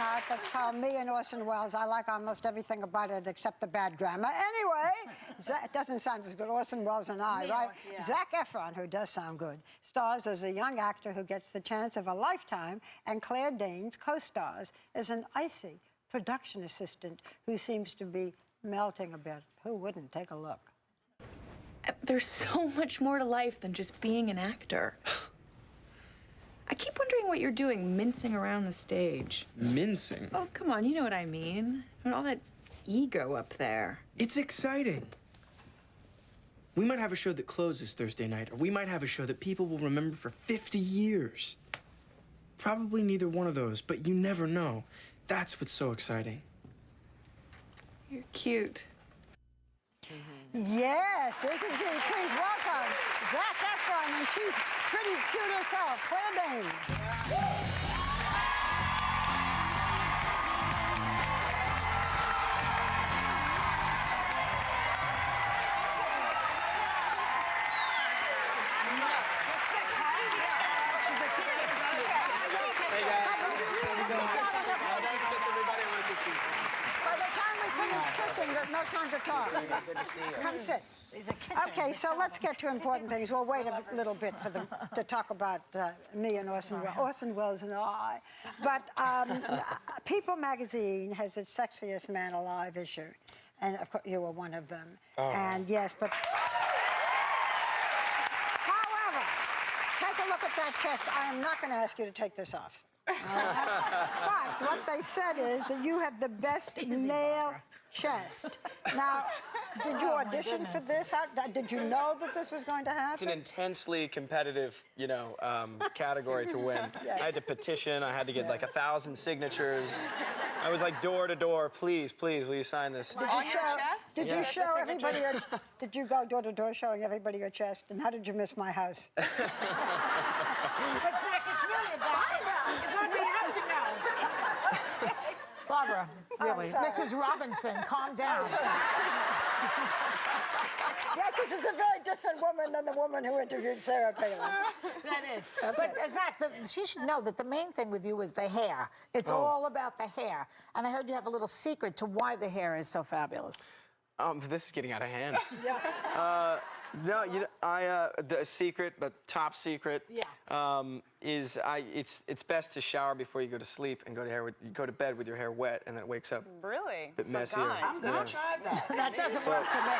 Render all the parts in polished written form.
out that's called Me and Orson Welles. I like almost everything about it except the bad grammar. Anyway, it doesn't sound as good. Orson Welles and I, right? Yeah. Zac Efron, who does sound good, stars as a young actor who gets the chance of a lifetime, and Claire Danes co-stars as an icy production assistant who seems to be melting a bit. Who wouldn't? Take a look. There's so much more to life than just being an actor. I keep wondering what you're doing mincing around the stage. Mincing? Oh, come on, you know what I mean. I mean, all that ego up there. It's exciting. We might have a show that closes Thursday night, or we might have a show that people will remember for 50 years. Probably neither one of those, but you never know. That's what's so exciting. You're cute. Yes, isn't he? Please welcome Zac Efron, and she's pretty cute herself, Claire Danes. By the time we finish kissing, there's no time to talk. Good to see you. Come sit. He's a kisser. Okay, so let's get to important things. We'll wait a little bit for them to talk about me and Orson Welles and I. But People magazine has its Sexiest Man Alive issue, and of course you were one of them. Oh. And yes, but however, take a look at that chest. I am not going to ask you to take this off. But what they said is that you have the best male chest. Now, did you audition for this? Did you know that this was going to happen? It's an intensely competitive, category to win. I had to petition. I had to get like 1,000 signatures. I was like door to door. Please, please, will you sign this? Did you show everybody your? Did you go door to door showing everybody your chest? And how did you miss my house? But Zac, it's really about what we have to know. Barbara, really. Mrs. Robinson, calm down. Yeah, because it's a very different woman than the woman who interviewed Sarah Palin. That is. Okay. But Zac, she should know that the main thing with you is the hair. It's all about the hair. And I heard you have a little secret to why the hair is so fabulous. This is getting out of hand. Yeah. No, the secret, but top secret, is it's best to shower before you go to sleep and go to bed with your hair wet, and then it wakes up. Really? A bit messier. I'm going to try that. That doesn't work for me. I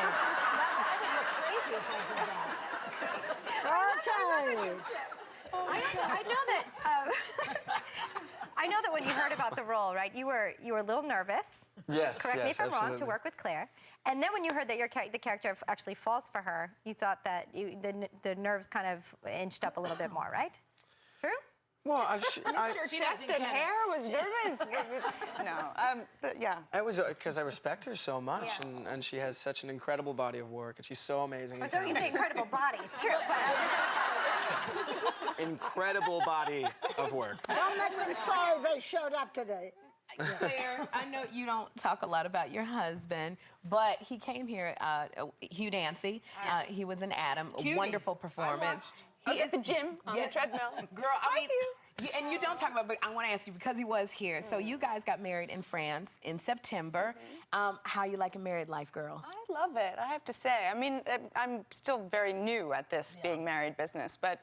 would look crazy if I did that. Okay. I know that when you heard about the role, right, you were a little nervous. Yes, Correct me if I'm wrong, absolutely. to work with Claire. And then when you heard that the character actually falls for her, you thought that the nerves kind of inched up a little bit more, right? True? Well, Chest and hair was nervous. Yeah. It was because I respect her so much, and she has such an incredible body of work, and she's so amazing. I thought you say incredible body. True. Incredible body of work. Don't make them sorry they showed up today. Claire, I know you don't talk a lot about your husband, but he came here, Hugh Dancy. He was in Adam. A wonderful performance. He is at the gym on the treadmill. Girl, I mean, and you don't talk about, but I want to ask you, because he was here. So you guys got married in France in September. How you liking married life, girl? I love it, I have to say. I mean, I'm still very new at this being married business, but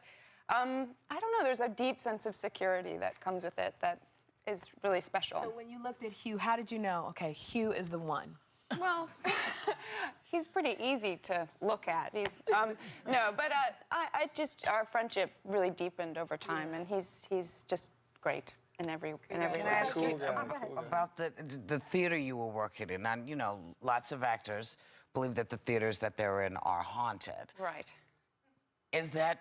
I don't know, there's a deep sense of security that comes with it that is really special. So when you looked at Hugh, how did you know, okay, Hugh is the one? Well, he's pretty easy to look at. He's no, but I just our friendship really deepened over time, and he's just great in every way. Can I ask you about the theater you were working in? And lots of actors believe that the theaters that they're in are haunted. Right. Is that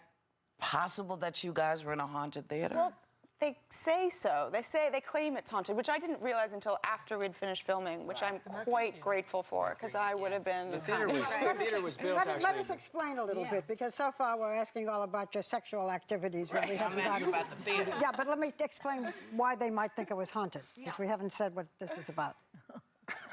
possible that you guys were in a haunted theater? Well, they say so. They claim it's haunted, which I didn't realize until after we'd finished filming, which I'm quite grateful for, because I would have been... The theater was built, actually. Let us explain a little bit, because so far we're asking all about your sexual activities. But we haven't asking about the theater. Yeah, but let me explain why they might think it was haunted, because we haven't said what this is about.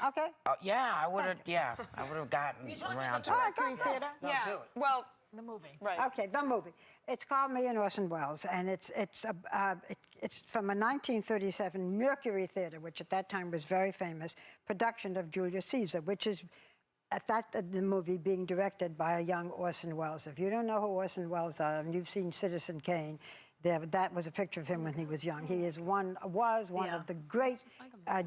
Okay? Yeah, I would have. Yeah, I would have gotten around to it. Theater? Yeah. Well, The movie. Right. Okay, the movie. It's called Me and Orson Welles, and it's from a 1937 Mercury Theater, which at that time was very famous, production of Julius Caesar, which is the movie being directed by a young Orson Welles. If you don't know who Orson Welles are, and you've seen Citizen Kane, that was a picture of him when he was young. He was one of the great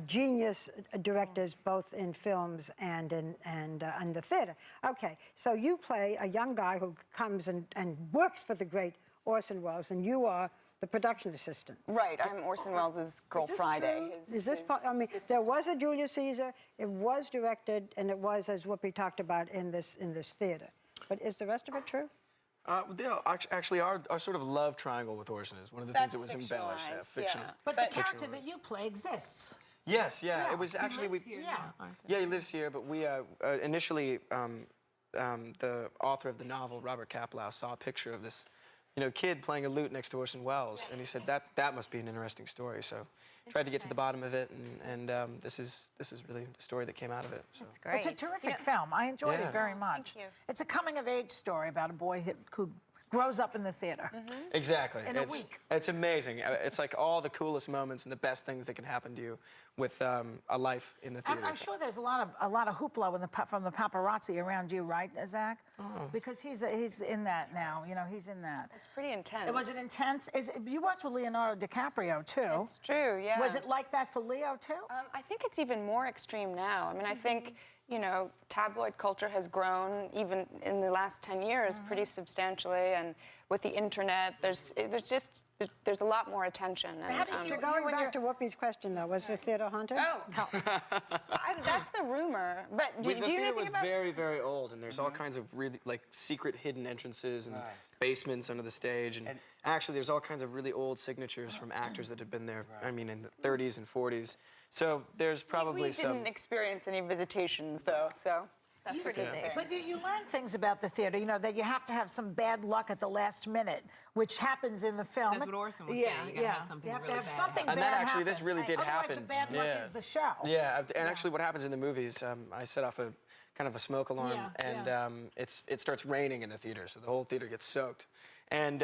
genius directors, both in films and in the theater. Okay, so you play a young guy who comes and works for the great Orson Welles, and you are the production assistant. Right. I'm Orson Welles' Girl Friday. Is this part? I mean, there was a Julius Caesar. It was directed, and it was, as Whoopi talked about, in this theater. But is the rest of it true? Actually, our sort of love triangle with Orson is one of the things that was embellished. fictionalized, Fictional. yeah. But the character that you play exists. Yes, yeah. It was actually Yeah, he lives here, but we initially the author of the novel, Robert Kaplow, saw a picture of this, kid playing a lute next to Orson Welles, and he said that must be an interesting story. So tried to get to the bottom of it, and this is really the story that came out of it. So. That's great. It's a terrific film. I enjoyed it very much. Thank you. It's a coming-of-age story about a boy who grows up in the theater. Exactly. In a week. It's amazing. It's like all the coolest moments and the best things that can happen to you with a life in the theater. I'm sure there's a lot of hoopla from the paparazzi around you, right, Zac? Because he's in that now. He's in that. It's pretty intense. Was it intense? You worked with Leonardo DiCaprio too. It's true, yeah. Was it like that for Leo too? I think it's even more extreme now. I mean, I think, tabloid culture has grown even in the last 10 years pretty substantially, and with the internet, there's a lot more attention. And, How did you Going back to Whoopi's question, though, was the theater haunted? Oh, that's the rumor. But do The you know theater anything was about? very, very old, and there's all kinds of really secret hidden entrances and basements under the stage, and actually there's all kinds of really old signatures from actors that had been there. I mean, in the 30s and 40s. So there's probably We didn't experience any visitations, though, so that's pretty safe. But you learn things about the theater, that you have to have some bad luck at the last minute, which happens in the film. That's what Orson was saying. You gotta have something You have to really have bad something And bad that actually, this happen. really did Otherwise, happen. the bad luck is the show. Yeah, and actually what happens in the movies, I set off a kind of a smoke alarm, and it starts raining in the theater, so the whole theater gets soaked. And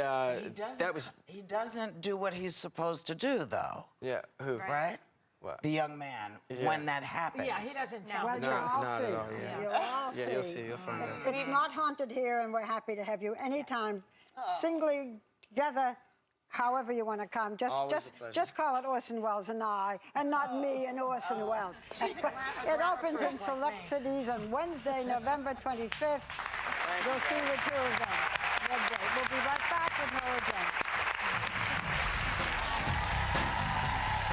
He doesn't do what he's supposed to do, though. Yeah, who? Right? What? The young man, when that happens. Yeah, he doesn't tell Well, me. you'll all not see. at all, yeah. You'll all see. Yeah, you'll see. You'll find out. It's not haunted here, and we're happy to have you anytime, singly, together, however you want to come. Always a pleasure. Just call it Orson Welles and I, and not me and Orson Welles. It opens in select cities on Wednesday, November 25th. We'll see the two of them. We'll be right